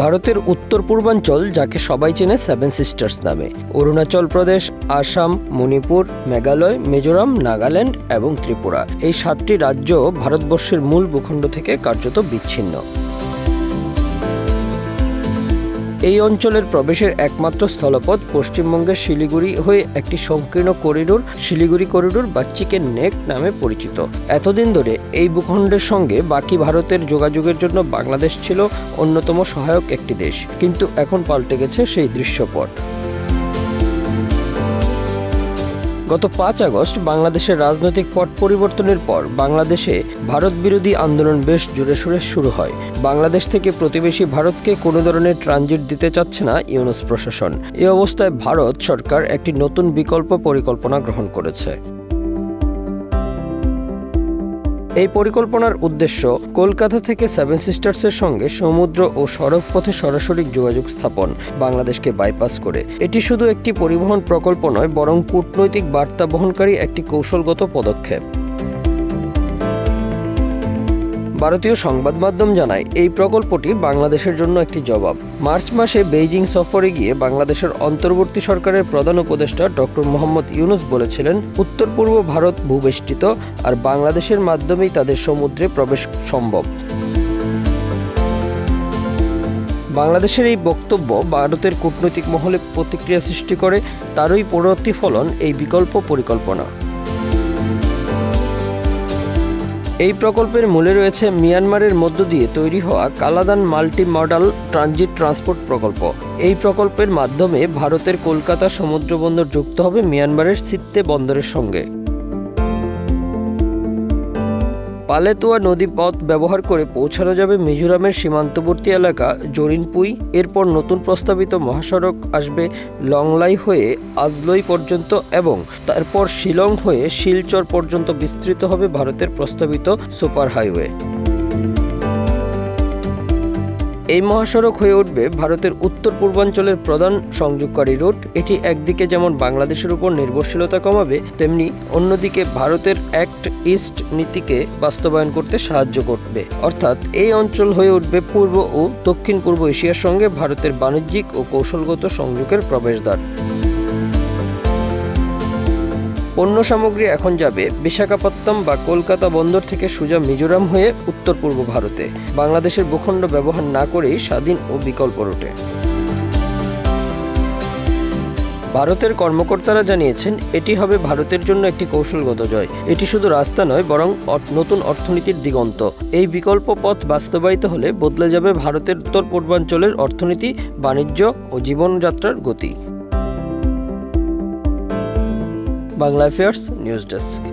ভারতের উত্তর পূর্বাঞ্চল, যাকে সবাই চেনে সেভেন সিস্টার্স নামে, অরুণাচল প্রদেশ, আসাম, মণিপুর, মেঘালয়, মিজোরাম, নাগাল্যান্ড এবং ত্রিপুরা, এই 7টি রাজ্য ভারতবর্ষের মূল ভূখণ্ড থেকে কার্যত বিচ্ছিন্ন। এই অঞ্চলের প্রবেশের একমাত্র স্থলপথ পশ্চিমবঙ্গের শিলিগুড়ি হয়ে একটি সংকীর্ণ করিডোর, শিলিগুড়ি করিডোর বা চিকেন নেক নামে পরিচিত। এতদিন ধরে এই ভূখণ্ডের সঙ্গে বাকি ভারতের যোগাযোগের জন্য বাংলাদেশ ছিল অন্যতম সহায়ক একটি দেশ, কিন্তু এখন পাল্টে গেছে সেই দৃশ্যপট। গত 5 আগস্ট বাংলাদেশের রাজনৈতিক পট পরিবর্তনের পর বাংলাদেশে ভারত বিরোধী আন্দোলন বেশ জোরেশোরে শুরু হয়। বাংলাদেশ থেকে প্রতিবেশী ভারতকে কোনো ধরনের ট্রানজিট দিতে চাচ্ছে না ইউনূস প্রশাসন। এই অবস্থায় ভারত সরকার একটি নতুন বিকল্প পরিকল্পনা গ্রহণ করেছে। এই পরিকল্পনার উদ্দেশ্য কলকাতা থেকে সেভেন সিস্টার্সের সঙ্গে সমুদ্র ও সড়ক পথে সরাসরি যোগাযোগ স্থাপন, বাংলাদেশকে বাইপাস করে। এটি শুধু একটি পরিবহন প্রকল্প নয়, বরং কূটনৈতিক বার্তা বহনকারী একটি কৌশলগত পদক্ষেপ। ভারতীয় সংবাদ মাধ্যম জানায়, এই প্রকল্পটি বাংলাদেশের জন্য একটি জবাব। মার্চ মাসে বেইজিং সফরে গিয়ে বাংলাদেশের অন্তর্বর্তী সরকারের প্রধান উপদেষ্টা ডক্টর মোহাম্মদ ইউনূস বলেছিলেন, উত্তর পূর্ব ভারত ভূবেষ্টিত, আর বাংলাদেশের মাধ্যমেই তাদের সমুদ্রে প্রবেশ সম্ভব। বাংলাদেশের এই বক্তব্য ভারতের কূটনৈতিক মহলে প্রতিক্রিয়া সৃষ্টি করে। তারই প্রতিফলন এই বিকল্প পরিকল্পনা। এই প্রকল্পের মূলে রয়েছে মিয়ানমারের মধ্য দিয়ে তৈরি হওয়া Kaladan multi modal transit transport প্রকল্প। এই প্রকল্পের মাধ্যমে ভারতের কলকাতা সমুদ্র বন্দর যুক্ত হবে মিয়ানমারের সিত্তে বন্দরের সঙ্গে। পালেতুয়া নদী পথ ব্যবহার করে পৌঁছানো যাবে মিজোরামের সীমান্তবর্তী এলাকা জরিনপুই। এরপর নতুন প্রস্তাবিত মহাসড়ক আসবে লংলাই হয়ে আজলই পর্যন্ত এবং তারপর শিলং হয়ে শিলচর পর্যন্ত বিস্তৃত হবে ভারতের প্রস্তাবিত সুপার হাইওয়ে। এই মহাসড়ক হয়ে উঠবে ভারতের উত্তর পূর্বাঞ্চলের প্রধান সংযোগকারী রুট। এটি একদিকে যেমন বাংলাদেশের উপর নির্ভরশীলতা কমাবে, তেমনি অন্যদিকে ভারতের অ্যাক্ট ইস্ট নীতিকে বাস্তবায়ন করতে সাহায্য করবে। অর্থাৎ এই অঞ্চল হয়ে উঠবে পূর্ব ও দক্ষিণ পূর্ব এশিয়ার সঙ্গে ভারতের বাণিজ্যিক ও কৌশলগত সংযোগের প্রবেশদ্বার। পণ্য সামগ্রী এখন যাবে বিশাখাপত্তনম বা কলকাতা বন্দর থেকে সোজা মিজোরাম হয়ে উত্তর পূর্ব ভারতে, বাংলাদেশের ভূখণ্ড ব্যবহার না করেই স্বাধীন ও বিকল্প রুটে। ভারতের কর্মকর্তারা জানিয়েছেন, এটি হবে ভারতের জন্য একটি কৌশলগত জয়। এটি শুধু রাস্তা নয়, বরং নতুন অর্থনীতির দিগন্ত। এই বিকল্প পথ বাস্তবায়িত হলে বদলে যাবে ভারতের উত্তর পূর্বাঞ্চলের অর্থনীতি, বাণিজ্য ও জীবনযাত্রার গতি। Bangla affairs news desk.